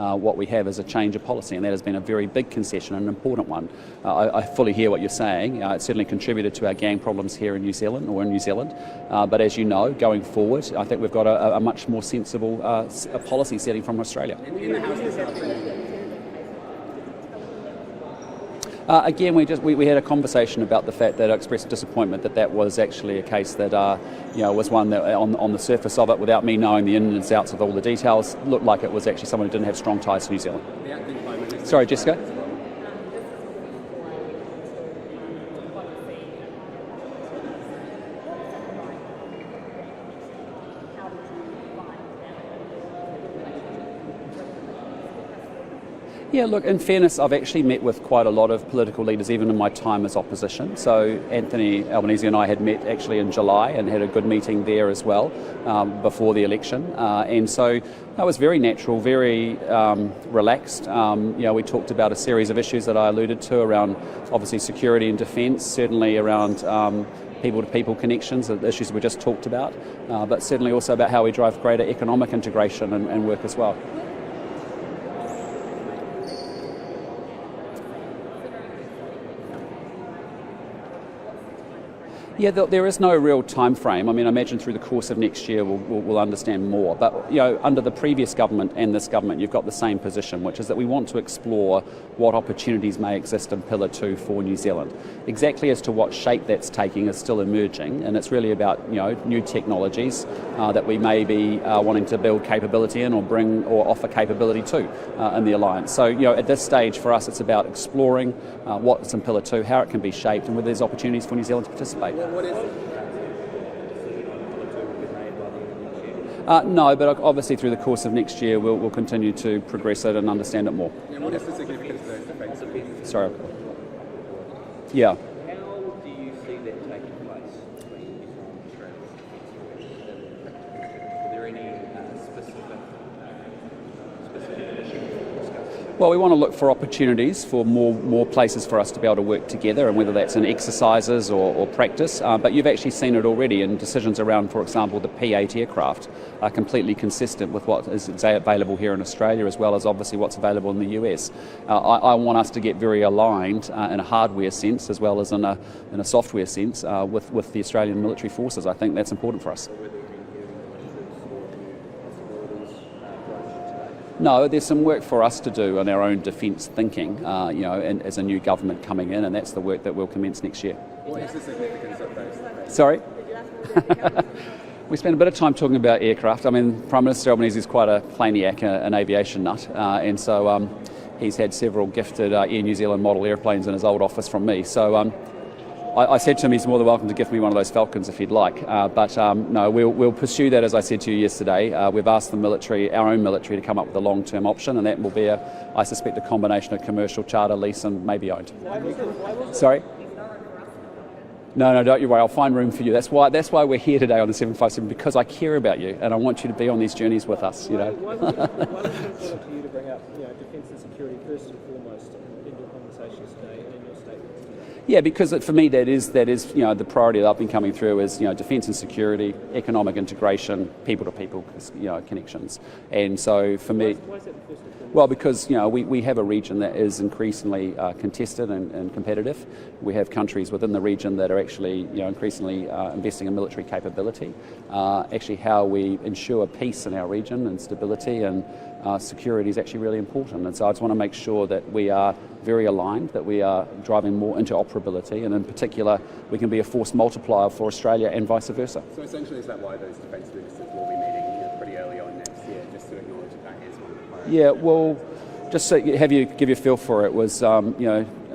what we have is a change of policy, and that has been a very big concession and an important one. I fully hear what you're saying. It certainly contributed to our gang problems here in New Zealand, but as you know, going forward, I think we've got a much more sensible policy setting from Australia. Again, we had a conversation about the fact that I expressed disappointment that was actually a case that was one that on the surface of it, without me knowing the ins and outs of all the details, looked like it was actually someone who didn't have strong ties to New Zealand. Sorry, Jessica? Yeah, look, in fairness, I've actually met with quite a lot of political leaders, even in my time as opposition. So Anthony Albanese and I had met actually in July and had a good meeting there as well before the election. And so that was very natural, very relaxed. We talked about a series of issues that I alluded to around obviously security and defence, certainly around people-to-people connections, the issues we just talked about, but certainly also about how we drive greater economic integration and work as well. Yeah, there is no real time frame. I mean, I imagine through the course of next year we'll understand more. But under the previous government and this government, you've got the same position, which is that we want to explore what opportunities may exist in Pillar 2 for New Zealand. Exactly as to what shape that's taking is still emerging, and it's really about new technologies that we may be wanting to build capability in or bring or offer capability to in the alliance. So at this stage for us, it's about exploring what's in Pillar 2, how it can be shaped, and whether there's opportunities for New Zealand to participate. What is it? No, but obviously through the course of next year we'll continue to progress it and understand it more. And what is the significance of those defence? Sorry. Yeah. How do you see that taking place between New Zealand and Australia? Are there any specific issues discussed? Well, we want to look for opportunities for more places for us to be able to work together, and whether that's in exercises or practice. But you've actually seen it already in decisions around, for example, the P8 aircraft are completely consistent with what is available here in Australia, as well as obviously what's available in the US. I want us to get very aligned in a hardware sense as well as in a software sense with the Australian military forces. I think that's important for us. No, there's some work for us to do on our own defence thinking, and as a new government coming in, and that's the work that we'll commence next year. What is the significance of those? Sorry? We spent a bit of time talking about aircraft. I mean, Prime Minister Albanese is quite a planiac, an aviation nut, and so he's had several gifted Air New Zealand model airplanes in his old office from me. So I said to him he's more than welcome to gift me one of those Falcons if he'd like, but no, we'll pursue that, as I said to you yesterday. We've asked the military, our own military, to come up with a long-term option, and that will be, I suspect, a combination of commercial, charter, lease and maybe owned. Sorry? No, don't you worry, I'll find room for you. That's why we're here today on the 757, because I care about you and I want you to be on these journeys with us. Why was it important to you to bring up defence and security first and foremost in your conversations today and in your statements today? Yeah, because for me that is the priority that I've been coming through is defence and security, economic integration, people-to-people connections, and so for me. Why is that the first? Well, because we have a region that is increasingly contested and competitive. We have countries within the region that are actually increasingly investing in military capability. Actually, how we ensure peace in our region and stability and security is actually really important. And so I just want to make sure that we are very aligned, that we are driving more interoperability, and in particular, we can be a force multiplier for Australia and vice versa. So essentially, is that why those defence ministers will be meeting pretty early on next year, just to acknowledge that is one of the priorities? Yeah, well, just to give you a feel for it, was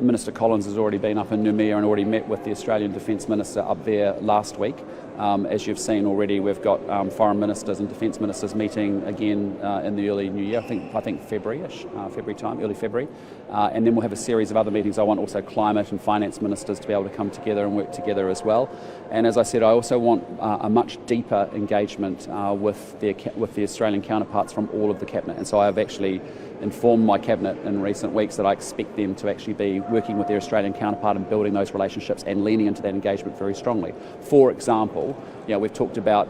Minister Collins has already been up in Noumea and already met with the Australian Defence Minister up there last week. As you've seen already, we've got foreign ministers and defence ministers meeting again in the early new year. I think February-ish, February time, early February, and then we'll have a series of other meetings. I want also climate and finance ministers to be able to come together and work together as well. And as I said, I also want a much deeper engagement with the Australian counterparts from all of the cabinet. And so I have actually informed my cabinet in recent weeks that I expect them to actually be working with their Australian counterpart and building those relationships and leaning into that engagement very strongly. For example, we've talked about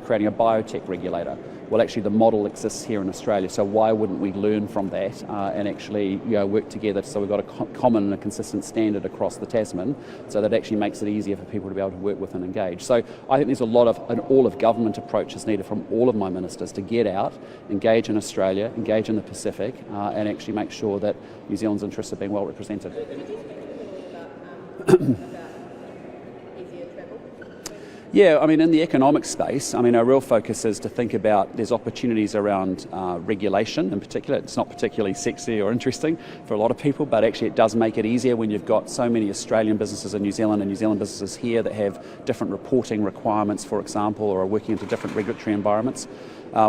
creating a biotech regulator. well, actually the model exists here in Australia, so why wouldn't we learn from that and actually work together so we've got a common and a consistent standard across the Tasman, so that actually makes it easier for people to be able to work with and engage. So I think there's a lot of an all-of-government approach is needed from all of my ministers to get out, engage in Australia, engage in the Pacific, and actually make sure that New Zealand's interests are being well represented. Yeah, I mean, in the economic space, I mean, our real focus is to think about there's opportunities around regulation in particular. It's not particularly sexy or interesting for a lot of people, but actually it does make it easier when you've got so many Australian businesses in New Zealand and New Zealand businesses here that have different reporting requirements, for example, or are working into different regulatory environments.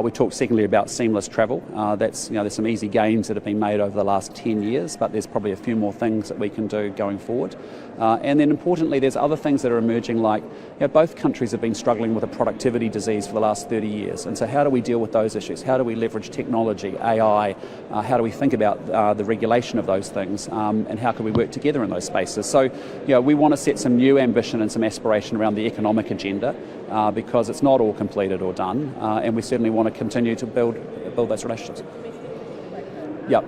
We talked secondly about seamless travel. There's some easy gains that have been made over the last 10 years, but there's probably a few more things that we can do going forward. And then importantly, there's other things that are emerging, like both countries have been struggling with a productivity disease for the last 30 years. And so how do we deal with those issues? How do we leverage technology, AI? How do we think about the regulation of those things? And how can we work together in those spaces? So we want to set some new ambition and some aspiration around the economic agenda because it's not all completed or done. And we certainly want to continue to build those relationships. Yep.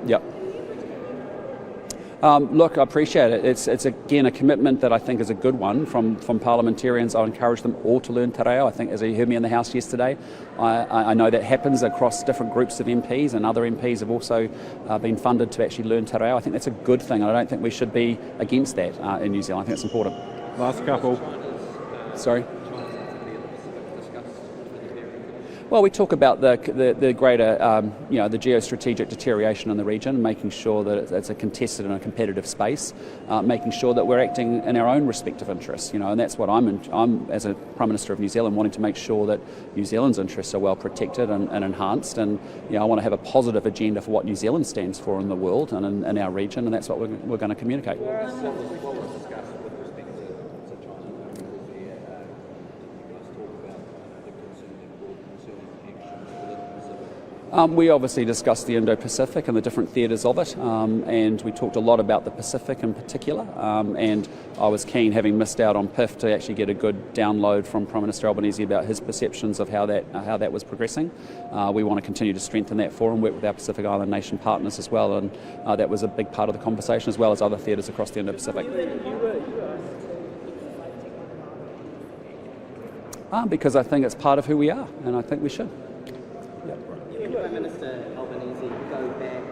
Yep. Look, I appreciate it. It's again a commitment that I think is a good one from parliamentarians. I encourage them all to learn te reo. I think, as you heard me in the House yesterday, I know that happens across different groups of MPs, and other MPs have also been funded to actually learn te reo. I think that's a good thing. I don't think we should be against that in New Zealand. I think it's important. Last couple. Sorry? Well, we talk about the greater, the geostrategic deterioration in the region, making sure that it's a contested and a competitive space, making sure that we're acting in our own respective interests, and that's what I'm as a Prime Minister of New Zealand, wanting to make sure that New Zealand's interests are well protected and enhanced, and I want to have a positive agenda for what New Zealand stands for in the world and in our region, and that's what we're going to communicate. We obviously discussed the Indo-Pacific and the different theatres of it, and we talked a lot about the Pacific in particular, and I was keen, having missed out on PIF, to actually get a good download from Prime Minister Albanese about his perceptions of how that was progressing. We want to continue to strengthen that forum, work with our Pacific Island nation partners as well, and that was a big part of the conversation, as well as other theatres across the Indo-Pacific. Because I think it's part of who we are, and I think we should. Prime Minister Albanese go back,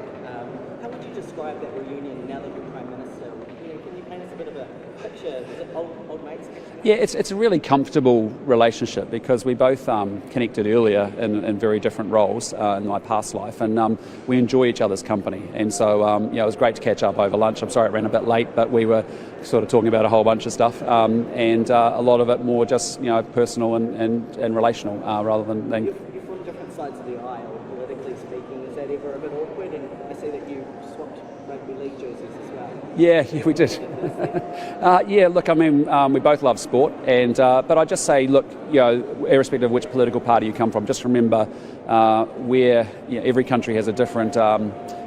how would you describe that reunion now that you're Prime Minister? Can you paint us a bit of a picture? Is it old mates? Yeah, it's a really comfortable relationship because we both connected earlier in very different roles in my past life, and we enjoy each other's company. And so it was great to catch up over lunch. I'm sorry it ran a bit late, but we were sort of talking about a whole bunch of stuff, and a lot of it more just personal and relational rather than. You're from different sides of the aisle. Politically speaking, is that ever a bit awkward? And I see that you swapped rugby league jerseys as well. Yeah, we did. Look, I mean, we both love sport, and but I just say, look, irrespective of which political party you come from, just remember where every country has a different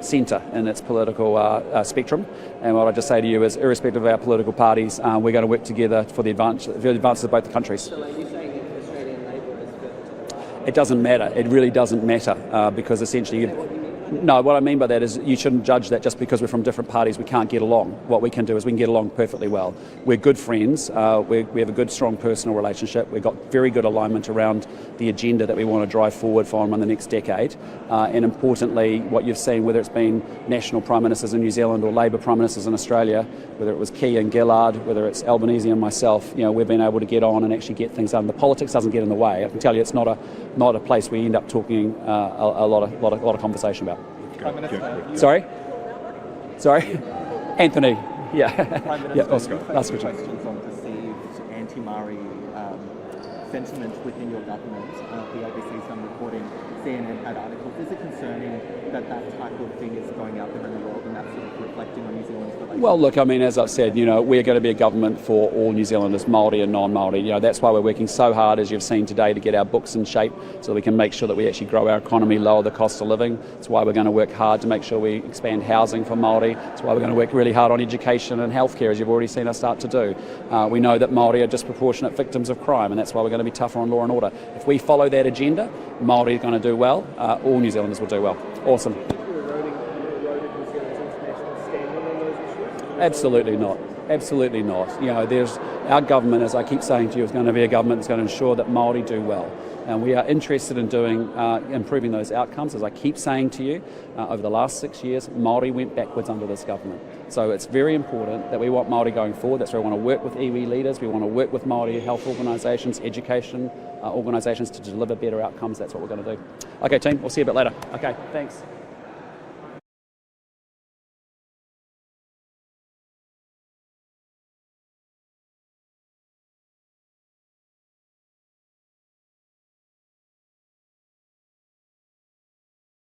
centre in its political spectrum. And what I just say to you is, irrespective of our political parties, we're going to work together for the advances of both the countries. So are you saying that Australian Labour is good? It doesn't matter. It really doesn't matter because essentially. No, what I mean by that is you shouldn't judge that just because we're from different parties we can't get along. What we can do is we can get along perfectly well. We're good friends. We have a good, strong personal relationship. We've got very good alignment around the agenda that we want to drive forward for in the next decade. And importantly, what you've seen, whether it's been national prime ministers in New Zealand or Labour prime ministers in Australia, whether it was Key and Gillard, whether it's Albanese and myself, we've been able to get on and actually get things done. The politics doesn't get in the way. I can tell you, it's not a place we end up talking a lot of conversation about. Prime Minister. Sorry? Anthony. Yeah. Prime Minister, yeah, Oscar. questions on perceived anti-Māori sentiment within your government. The ABC's done reporting, CNN had articles. Is it concerning that that type of thing is going out there in the world and that's sort of reflecting on New Zealand's relations? Well, look, I mean, as I've said, we're going to be a government for all New Zealanders, Māori and non-Māori. That's why we're working so hard, as you've seen today, to get our books in shape so we can make sure that we actually grow our economy, lower the cost of living. That's why we're going to work hard to make sure we expand housing for Māori. That's why we're going to work really hard on education and healthcare, as you've already seen us start to do. We know that Māori are disproportionate victims of crime, and that's why we're going to be tougher on law and order. If we follow that agenda, Māori are going to do well, all New Zealanders will do well. Awesome. Eroded New Zealand's international standing on those issues? Absolutely not. Absolutely not. There's our government, as I keep saying to you, is going to be a government that's going to ensure that Māori do well. And we are interested in improving those outcomes. As I keep saying to you, over the last 6 years, Māori went backwards under this government. So it's very important that we want Māori going forward. That's why we want to work with iwi leaders. We want to work with Māori health organisations, education organisations to deliver better outcomes. That's what we're going to do. Okay, team, we'll see you a bit later. Okay, thanks.